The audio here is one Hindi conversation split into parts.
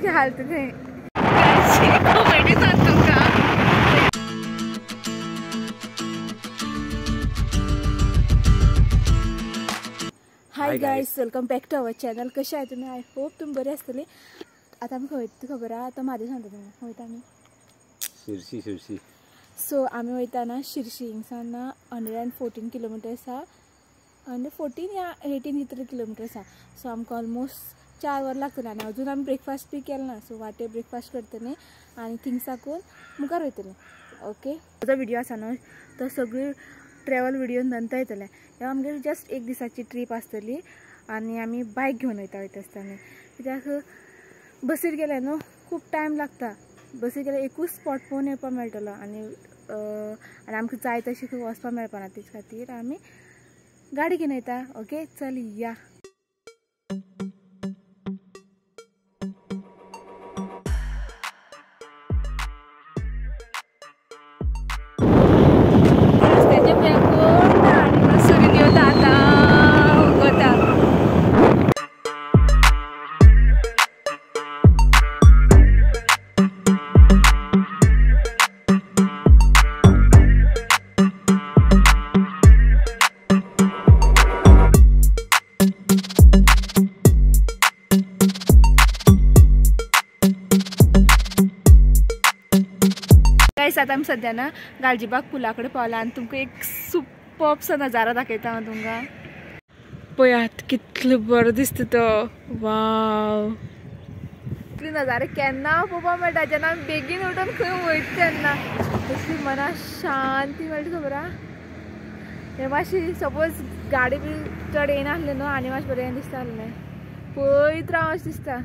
ब्रिज हालत थंय कॉमेडी सांग तुमका। Hi guys, welcome back to our channel. कशे आहे तुम्ही? आय होप तुम्ही बरे असतले। आता आम्ही खंय खबर आहा, आता माझे सांगता तुम्ही वयता आम्ही शिर्शी। सो आम्ही वयता ना शिर्शी हिंगसान 114 किलोमीटर्स हा, 114 या 18 इतर किलोमीटर्स हा। सो आमकां ऑलमोस्ट 4 वर लागतले आनी अजून आमी ब्रेकफास्ट बी केला ना। सो वाटे ब्रेकफास्ट करतले आनी थिंग साकून मुखार वयतले। ओके, जो व्हिडिओ आसा न्हू तो सगळी ट्रॅवल व्हिडिओ नंतर येतले। ह्या आमगे जस्ट एक दिसाची ट्रीप आसतली आनी आमी बायक घेवन वयता आसतना, कित्याक बसीर गेले न्हू खूब टायम लागता। बसीर गेल्यार एकूच स्पॉट पळोवन येवपाक मेळटलो आनी आमकां जाय तशी खंय वचपाक मेळपाना। तेच खातीर आमी गाडी घेवन वयता। ओके, चल या। आता आमी सध्या ना गालजीबाग पुलाकडे पावला आनी तुमकां एक सुपर्ब नजारा दाखयता हांव तुमकां। पळयात कितलो बरो दिसता तो। वाव, इतले नजारे केन्ना पळोवपाक मेळटा जेन्ना आमी बेगीन उठून खंय वयता तेन्ना। तशी मनाक शांती मेळटा खबर आहा। हे मातशी सपोज गाडी बी चड येनासलें न्हू आनी मातशें बरें दिसता आसलें, पळयत राव अशें दिसता।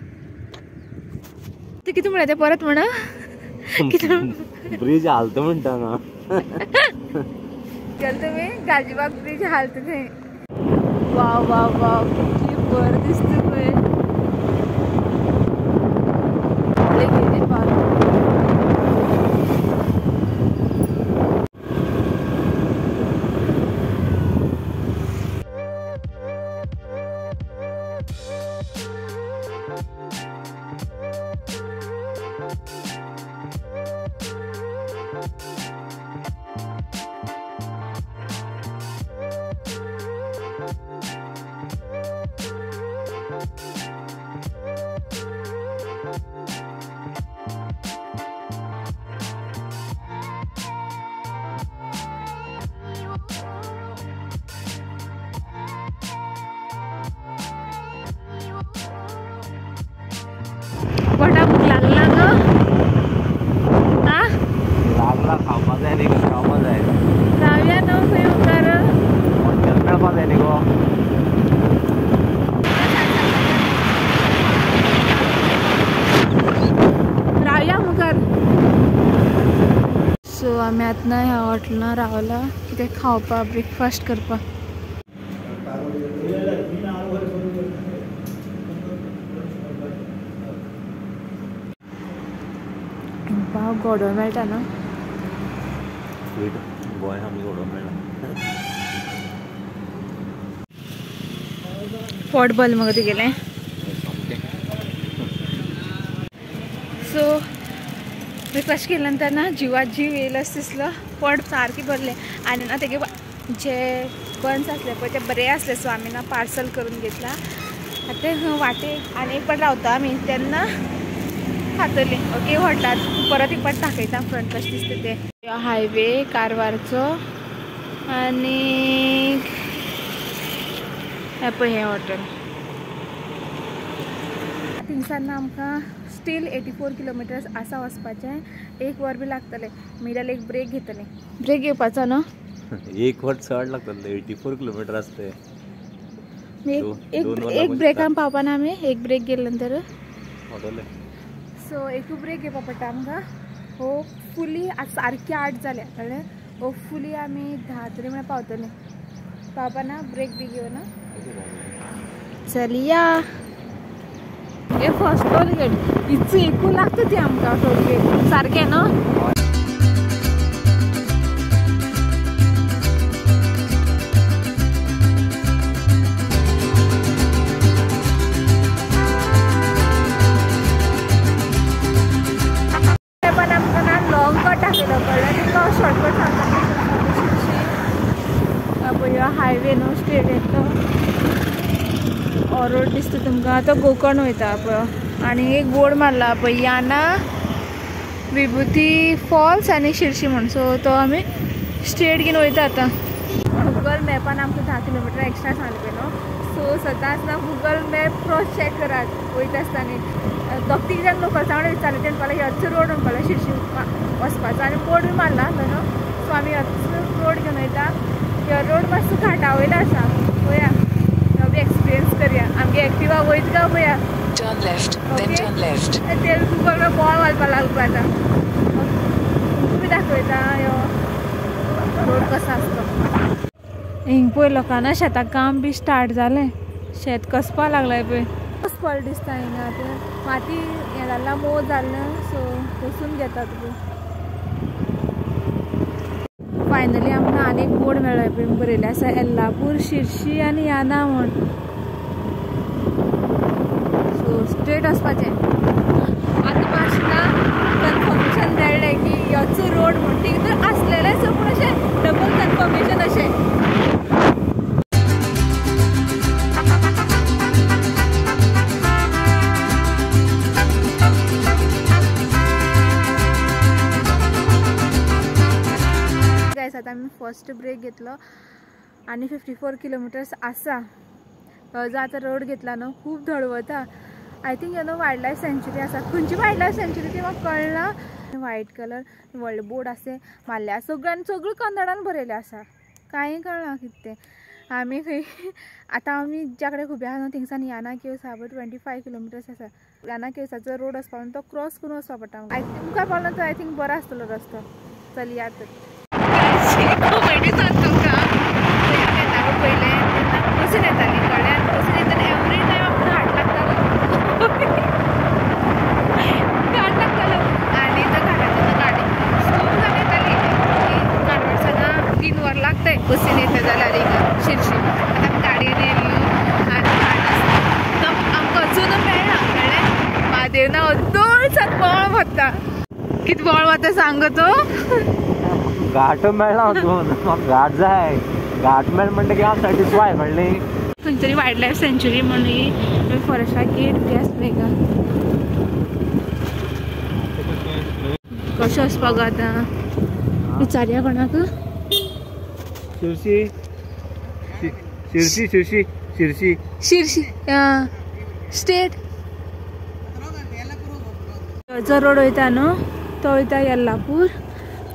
ते कितें म्हणलें तें परत म्हणा। ब्रिज हालत म्हणटा ना गेल तुम्ही गालजीबाग ब्रिज हालत थंय। वाव वाव वाव, कितली बरं दिसता पळय। पोटा भूक लागला ग। हा लागला, खावपा जाय न्ही, खावपा जाय। रावया न्हू खंय मुखार, हॉटेल मेळपा जाय न्ही गो। रावया मुखार। सो आमी आतां ह्या हॉटेलान रावला कित्याक खावपा ब्रेकफास्ट करपा। पाव गोडो मेळटा ना, स्वीट गोंय आमी गोडो मेळटा। पोट भरलें मगो तुगेलें। सो ब्रेकफास्ट केल्या नंतर ना जिवात जीव येयलो अशें दिसलो, पोट सारकें भरलें आनी ना तेगे जे बन्स आसले पळय ते बरे आसले। सो आमी ना पार्सल करून घेतला। आतां वाटेक आनी एक पाट रावता आमी तेन्ना खातली। ओके, हॉटेलात परत एक पाट दाखयता फ्रंट कशें दिसता ते। हायवे कारवारचो आनी हे पळय हें हॉटेल। थिंगसान आमकां स्टील 84 किलोमिटर्स आसा वचपाचें, 1 वर बी लागतलें। मिडल एक ब्रेक घेतलें। ब्रेक घेवपाचो न्हू, 1 वर चड लागतलें। 84 किलोमीटर आसता। एक ब्रेकान पावपाना आमी, एक ब्रेक गेले नंतर हॉटेल। सो एक ब्रेक घेवपा पडटा आमकां। होपफुली सारकी 8 जाल्या कळ्ळें। होपफुली आमी 10 तरी म्हळ्यार पावतलीं। पावपाना ब्रेक बी घेवना। चल या। हे फर्स्ट टोल गेट इतू एकू लागता ती आमकां टोल गेट सारकें न्हू। आता गोकर्ण वयता पळय आणि एक बोर्ड मारला पळय याना विभूती फॉल्स आणि शिर्शी म्हणून. सो तो आम्ही स्ट्रेट घेऊन वयता आता. गुगल मॅपान आमकां 10 किलोमीटर एक्स्ट्रा सांगले न्हू. सो सदांच ना गुगल मॅप क्रॉस चॅक करात वयता आसतना. दोग तीग जाण लोकल सांगून विचारलें तेणें म्हणलें ह्योच रोड म्हणपाक शिर्शी वचपाचो आनी बोर्ड बी मारला न्हू. सो आमी ह्योच रोड घेवन वयता. ह्यो रोड मातसो घाटा वयलो आसा. पळया ह्यो बी एक्सपिरियन्स करया. आमगे एक्टिवा वयत काय पळया. Turn left, then turn left. ते गुगल बॉल घालपाक लागलो आतां. तुमी दाखयता ह्यो रोड कसो आसता. हिंग पळय लोकांना शेतां काम बी स्टार्ट जालें. शेत कसपा लागलाय पळय. कसपळ दिसता हिंगा. ते माती हें जाल्ला मोव जाल्लें. सो कसून घेतात पळय. फायनली आमकां आनी एक बोर्ड मेळ्ळो पळय. बरयल्लें आसा येल्लापूर शिर्शी आनी याना म्हूण. सो स्ट्रेट वचपाचें. आतां मातशें कन्फर्मेशन मेळ्ळें की ह्योच रोड म्हूण. ठीक तर आसलेलें सो पूण अशें डबल कन्फर्मेशन अशें. आता आम्ही फर्स्ट ब्रेक घेतलो आणि 54 किलोमीटर्स आसा. जो आता रोड घेतला न्हू खूब धडवता. I think you know wildlife sanctuary आसा. खंयची वायल्ड लायफ सेंच्युरी ती म्हाका कळना. व्हायट कलर व्हडले बोर्ड आसे मारल्या. सगळ्यो कन्नडान बरयलें आसा. कांय कळना कितें तें. आमी खंय आतां आमी ज्या कडेन खुबे आहा न्हू थिंगसान याना केव्स आहा. बट 25 किलोमिटर्स आसा. याना केव्साचो रोड वचपा तो क्रॉस करून वचपा पडटा. आय थिंक मुखार पावलो तो आय थिंक बरो आसतलो रस्तो. चलया तर कॉमेडी सांग तुमकां. येता पयलें तेन्ना बसीन येताली कळ्ळें. बसीन येताना एवरी टायम आमकां घाट लागतालो. घाट लागतालो आनी तो घाटांतल्यान गाडी स्लो जावन येताली. काणकोणसाका 3 वर लागताय बसीन येता जाल्यार एक शिर्शी. आतां आमी गाडयेन येयल्यो आनी घाट आसता. आमकां अजून मेळना कळ्ळें. म्हादेवना अदोळसाक बोवाळ वता. कितें बोवाळ वता सांग तो. घाट मेळना वचून. म्हाका घाट जाय. घाट मेळ म्हणटकीर हांव सॅटिस्फाय म्हणलें. खंय तरी वायल्ड लायफ सेंच्युरी म्हणून फॉरेस्टा गेट बी आसलें का. कशें वचपाक आतां विचारया कोणाक. शिर्शी शिर्शी शिर्शी शिर्शी शिर्शी स्टेट. जो रोड वयता न्हू तो वयता येल्लापूर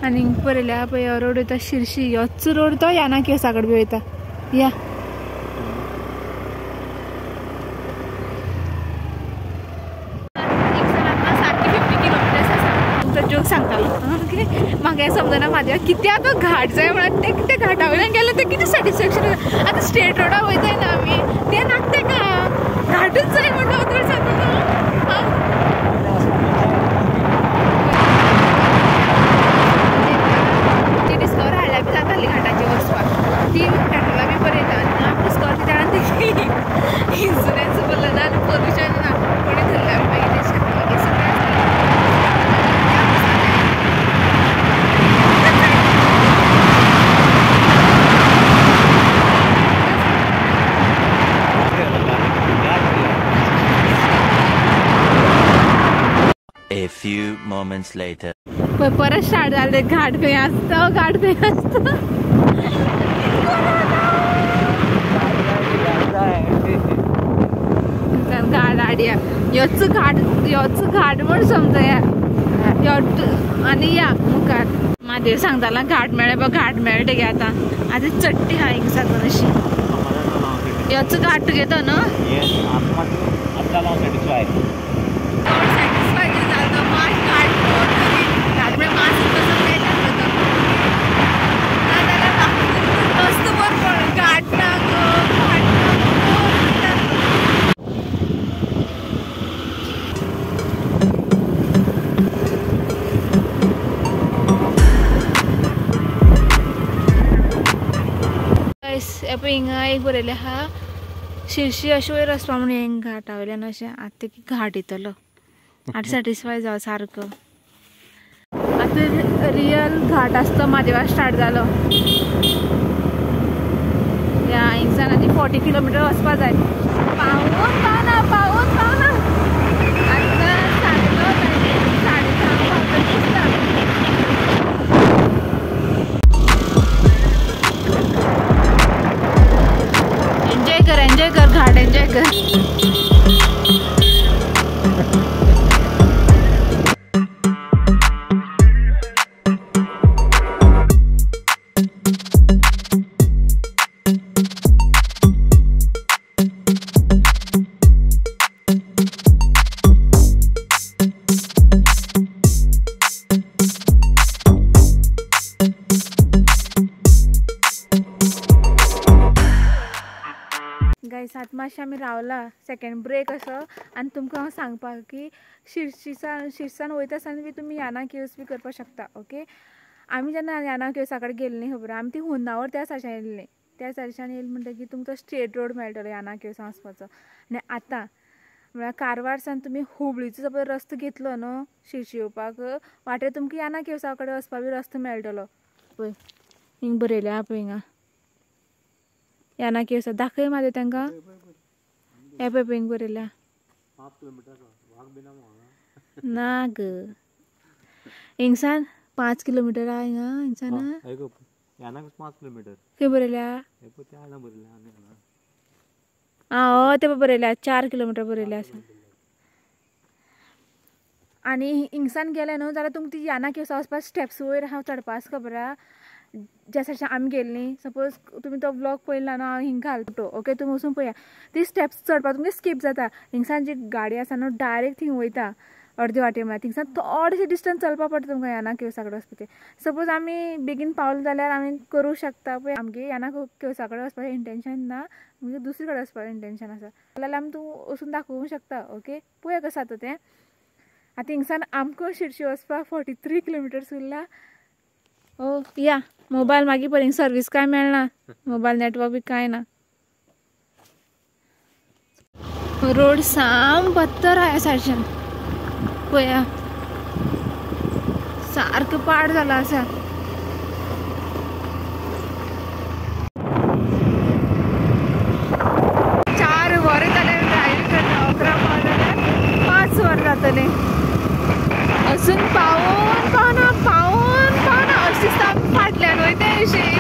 आनी बरयल्या पळय हो रोड वयता शिर्शी. ह्योच रोड तो याना केव्सा कडेन बी वयता. या सारकी 50 किलोमिटर्स आसा. तुमचो जोक सांगतालो. ओके म्हाका हें समजना म्हाज्या कित्याक तो घाट जाय म्हणून. ते घाटा वयल्यान गेले ते कितें सॅटिस्फॅक्शन. आतां स्ट्रेट रोडार वयताय ना आमी. तें नाका तेका घाटूच जाय म्हणून अदर जाता. जाताली घाटाची वचपाक. ती पेट्रोला बी बरें येता. आनी आमी डिस्कवर ती जाणां तेजी इन्शुरन्स भरलो ना आनी पोल्युशन ना. कोणी धरल्या मागीर ते मागीर सगळें A few moments later. परत स्टार्ट झाले. घाट खंय आसता. घाट खंय आसता. घाट आडया ह्योच घाट म्हण समजया. आनी या मुखार म्हादेव सांगतालो घाट मेळ्ळे बा घाट मेळ्ळे तेगे. आतां चट्टी आहा हिंग साकून अशी. ह्योच घाट तुगेलो न्हू. सॅटिस्फाय जालो. मात घाट म्हळ्यार मातसो कसो मस्त बरो घाट ना गो. हिंगा एक बरयलें आहा शिर्शी अशें वयर वचपा म्हणून हें घाटा वयल्यान अशें. आतां घाट येतलो. आतां सॅटिस्फाय जावं सारको. आतां रियल घाट आसता म्हादेवा स्टार्ट जालो. या हिंगसान आनी 40 किलोमिटर वचपा जाय. एंजॉय कर घाट एंजॉय कर. गायस आतां मातशें आमी रावला सेकेंड ब्रेक असो आनी तुमकां हांव सांगपाक की शिरसान वयता आसतना बी तुमी याना केव्स बी करपाक शकता. ओके, आमी जेन्ना याना केव्सा कडेन गेल्लीं खबर आमी ती होन्नावर त्या सायडीच्यान येयल्लीं. त्या सायडीच्यान येयली म्हणटकीर तुमकां स्ट्रेट रोड मेळटलो याना केव्सां वचपाचो. आनी आतां म्हळ्यार कारवार सावन तुमी हुबळीचो जर रस्तो घेतलो न्हू शिरशी येवपाक वाटेर तुमकां याना केव्सा कडेन वचपाक बी रस्तो मेळटलो. पळय हिंग बरयल्या पळय हिंगा याना केव्स दाखय म्हाजे तांकां. हे पळय हिंग बरयल्या. 5 किलोमीटर ना ग हिंगसान 5 किलोमीटर आहा हिंगसान. याना 5 किलोमीटर खंय बरयल्या. हय ते बरयल्या 4 किलोमीटर बरयल्या आसा. आनी हिंगसान गेले न्हू जाल्यार तुमकां ती याना केव्सा वचपाक स्टेप्स वयर हांव चडपा आसा खबर आहा. ज्या सायडीच्यान आमी गेल्लीं सपोज तुमी तो ब्लॉग पळयला न्हू हांव हिंग घालता ओके तुमी वचून पळया. ती स्टेप्स चडपाक तुमकां स्कीप जाता. हिंगसान जी गाडी आसा न्हू डायरेक्ट थिंग वयता अर्दे वाटेर म्हळ्यार थिंगसान थोडेशें डिस्टन्स चलपा पडटा तुमकां याना केव्सा कडेन वचपाचें. सपोज आमी बेगीन पावले जाल्यार आमी करूं शकता पळय. आमगे याना केव्सा कडेन वचपाचें इंटेंशन ना म्हणजे दुसरे कडेन वचपाचें इंटेंशन आसा जाल्यार आमी तूं वचून दाखोवंक शकता. ओके पळया कशें जाता तें. आतां हिंगसान आमकां शिरशी वचपाक 43 किलोमिटर्स उरला. ओ या मोबायल मागीर पळय हिंग सर्वीस कांय मेळना मोबायल नेटवर्क बी कांय ना. रोड साम बत्तर आहा ह्या सायडीच्यान पळया सारको पाड जाला आसा. चार वर जाले ड्रायव्हिंग करता 11 पावले जाल्यार 5 वर जातले. अजून पावून पावना अशें दिसता आमी फाटल्यान वयता अशें.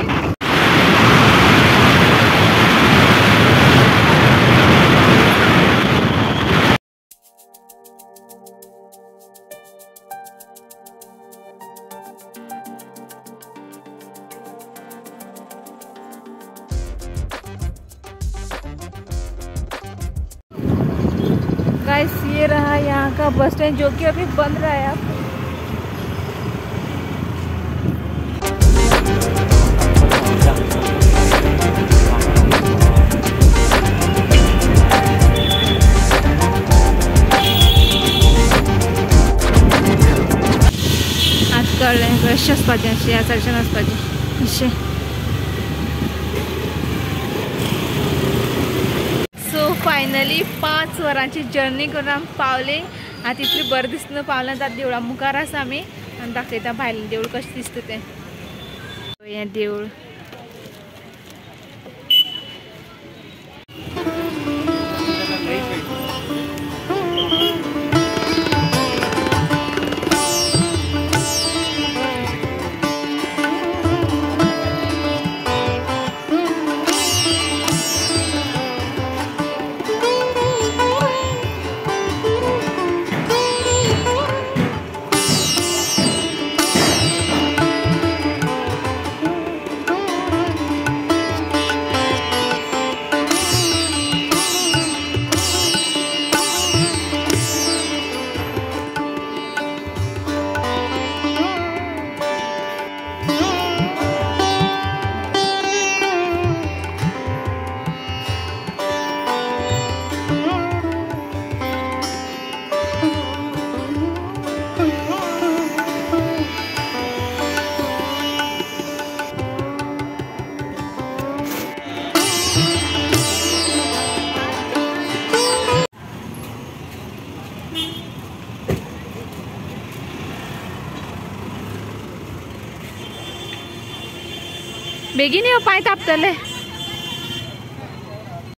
गाइस ये रहा यहाँ का बस स्टैंड जो कि अभी बंद रहा है. आज कळ्ळें अशें वचपाचें अशें ह्या सायडीच्यान वचपाचें अशें. सो फायनली 5 वरांची जर्नी करून आमी पावली. आतां इतली बरें दिसना पावलें आतां देवळा मुखार आसा आमी आनी दाखयता भायलें देवूळ कशें दिसता तें. हें देवूळ बेगीन यो पांय तापतले.